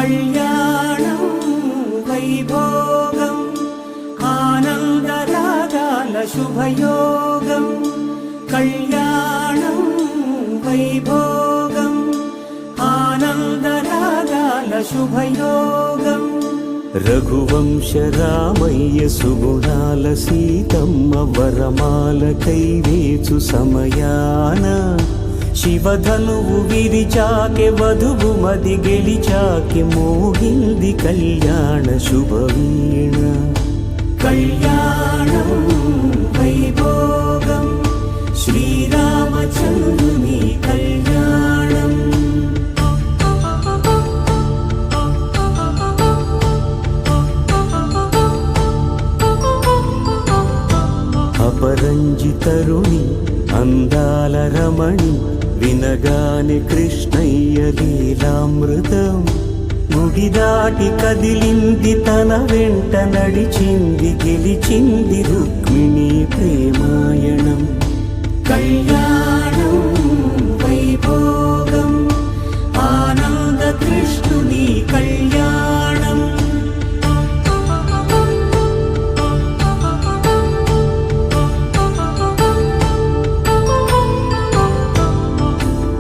కళ్యాణం వైభోగం ఆనందరాగాల శుభయోగం కళ్యాణం వైభోగం ఆనందరాగాల శుభయోగం రఘువంశ రామయ్య సుగుణాల సీతమ్మ వరమాల కైవేచు సమయాన శివధనువు విరిచాకె వధువు మది గెలిచాకె మోగింది కళ్యాణ శుభవీణ కళ్యాణం వైభోగం శ్రీరామచంద్రుని కళ్యాణం అపరంజి తరుణి అందాల రమణి వినగానే కృష్ణయ్య లీలామృతం గుడి దాటి కదిలింది తన వెంట నడిచింది గెలిచింది రుక్మిణి ప్రేమాయణం కళ్యాణం వైభోగం ఆనంద కృష్ణుని కళ్యాణం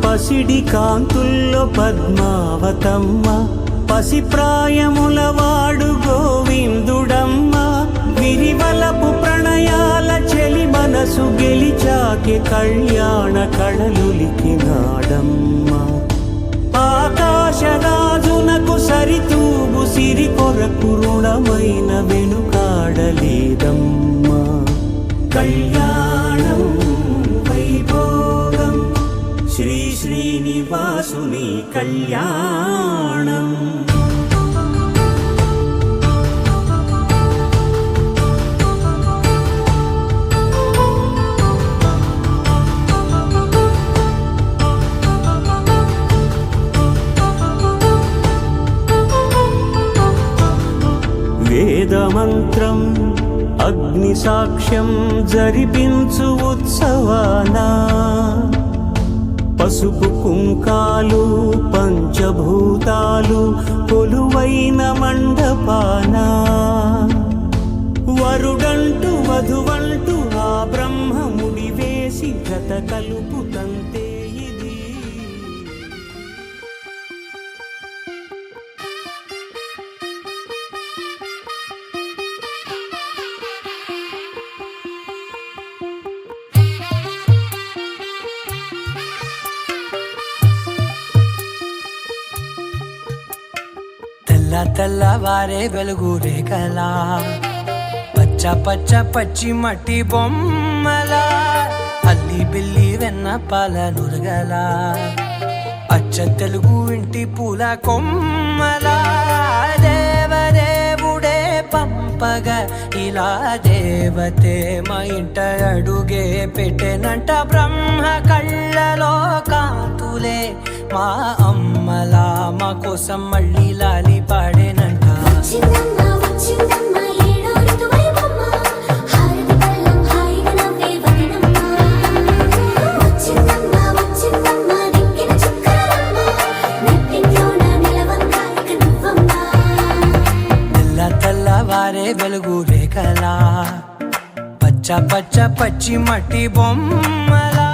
పసిడి కాంతుల్లో పద్మావతమ్మ పసిప్రాయముల వాడు గోవిందుడమ్మ విరివలపు ప్రణయాల చెలి మనసు గెలిచాకె కళ్యాణ కళలులికినాడమ్మ ఆకాశరాజునకు సరితూగు సిరి కొరకు రుణమైన వెనుకాడలేదమ్మా కళ్యాణం వైభోగం శ్రీ శ్రీనివాసుని కళ్యాణం వేదమంత్రం అగ్ని సాక్ష్యం జరిపించు ఉత్సవానా పసుపు కుంకాలు పంచభూతాలు కొలువైన మండపాన వరుడంటూ వధువంటూ ఆ బ్రహ్మముడి వేసి గత కలుపుతంతే ఇది తెల్లవారే వెలుగు రేఖలా పచ్చ పచ్చ పచ్చి మట్టి బొమ్మలా అల్లి బిల్లి వెన్న పాల నురగలా అచ్చ తెలుగు ఇంటి పూల కొమ్మలా దేవదేవుడే పంపగా ఇలా దేవతే మా ఇంట అడుగే పెట్టెనంట బ్రహ్మ కళ్ళలో కాంతులే మా అమ్మలా మా కోసం మళ్ళీ లాలి పాడేనంట తెల్లవారే వెలుగు రేఖలా పచ్చ పచ్చ పచ్చి మట్టి బొమ్మలా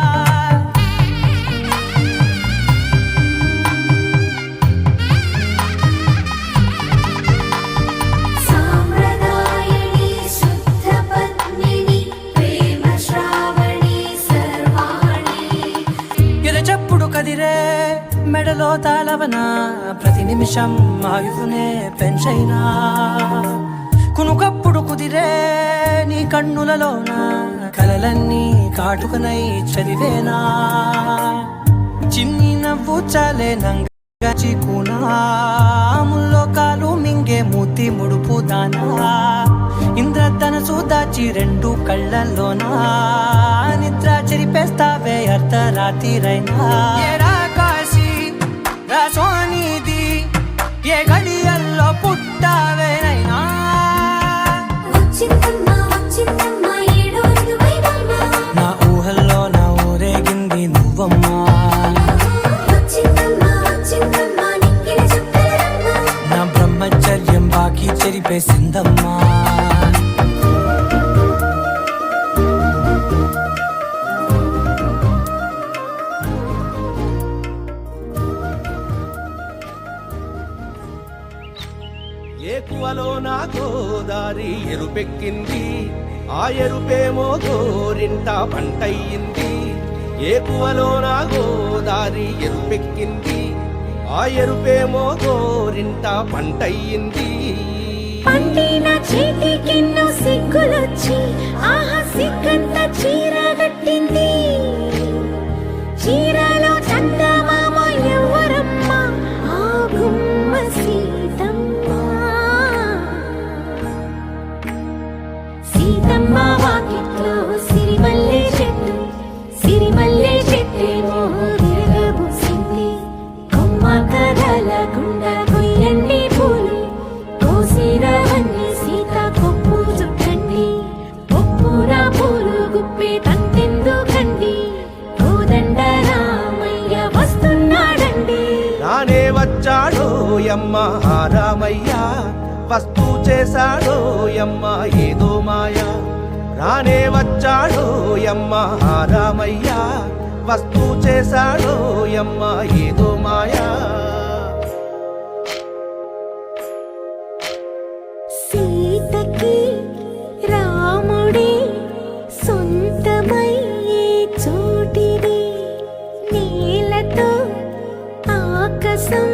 మెడలో తాళవన ప్రతి నిమిషం ఆయువునే పెంచైనా కునుకప్పుడు కుదిరే నీ కన్నులలోన కలలన్నీ కాటుకనై చదివేనా చిన్ని నవ్వు చాలే నంగా చికునాముల్లో కాలు మింగే మూతి ముడుపు దానా ఇంద్రధనసు దాచి రెండు కళ్ళల్లోనా నిద్ర చెరిపేస్తావే అర్ధరాత్రిరైనా సోనిది ఏ గడియల్లో పుట్టావేనైనా నా ఊహల్లో నా ఊరేగింది నువ్వమ్మా గోదారి ఎరుపెక్కింది, ఆ ఎరుపేమో గోరింట పంటయ్యింది. ఏకువలో నా గోదారి ఎరుపెక్కింది, ఆ ఎరుపేమో గోరింట పంటయ్యింది. పండిన చేతికెన్నో సిగ్గులొచ్చి ఆహా సిగ్గంత చీర కట్టింది. చీరలో చందమామ ఎవరమ్మ, ఆ గుమ్మ సీతమ్మ. సీతమ్మ వాకిట్లో సిరిమల్లె చెట్టు, సిరిమల్లె చెట్టేమో విరగబూసింది. కొమ్మ కదలకుండా కొయ్యండి పూలు, కోసిరవన్నీ సీత కొప్పు చుట్టండి. కొప్పున పూలు గుప్పే తంతెందుకండి, కోదండ రామయ్య వస్తున్నాడండి. రానే వచ్చాడో యమ్మ ఆ రామయ్య, వస్తూ చేశాడో యమ్మ ఏదో మాయ. రానే వచ్చాడో యమ్మ ఆ రామయ్య, వస్తూ చేశాడో యమ్మ ఏదో మాయా. సీతకి రాముడే సొంతమయ్యే చోటిది, నేలతో ఆకాశం